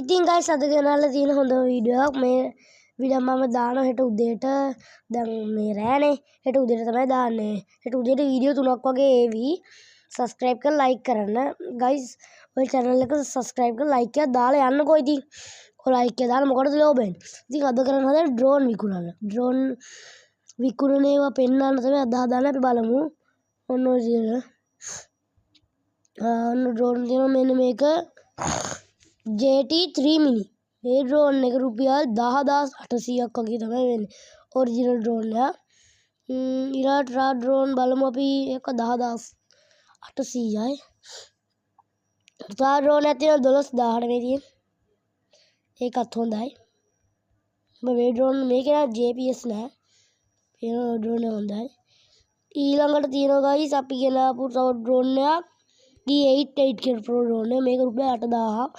ඉතින් ගයිස් අද ගෙනල්ලා තියෙන හොඳ වීඩියෝ එකක් මේ වීඩියෝ මම දානවා හෙට උදේට දැන් මේ රෑනේ හෙට උදේට තමයි දාන්නේ හෙට උදේට වීඩියෝ 3ක් වගේ ඒවි subscribe කරලා like කරන්න ගයිස් ඔය channel එක subscribe කරලා like එකක් දාලා යන්නකෝ ඉතින් ඔය like එක දාලා මොකටද ලෝබෙන් ඉතින් අද කරන්න හදන්නේ drone විකුණන්න drone විකුණන ඒවා පෙන්වන්න තමයි අද හදාන්නේ අපි බලමු ඔන්න ඔය විදිහට ඔන්න drone තියෙනවා මෙන්න මේක JT3 mini මේ drone එක රුපියල් 10800ක් වගේ තමයි වෙන්නේ ඔරිජිනල් drone එක. ඊළාට drone බලමු අපි ඒක 10800යි. drone එක තියෙන 12000 මේ තියෙන. ඒකත් හොඳයි. මේ drone මේකේ නම් GPS නෑ. මේ drone එක හොඳයි. ඊළඟට තියෙනවා guys අපි ගෙනාපු තව drone එකක් D88 කියන pro drone එක මේක රුපියල් 8000ක්.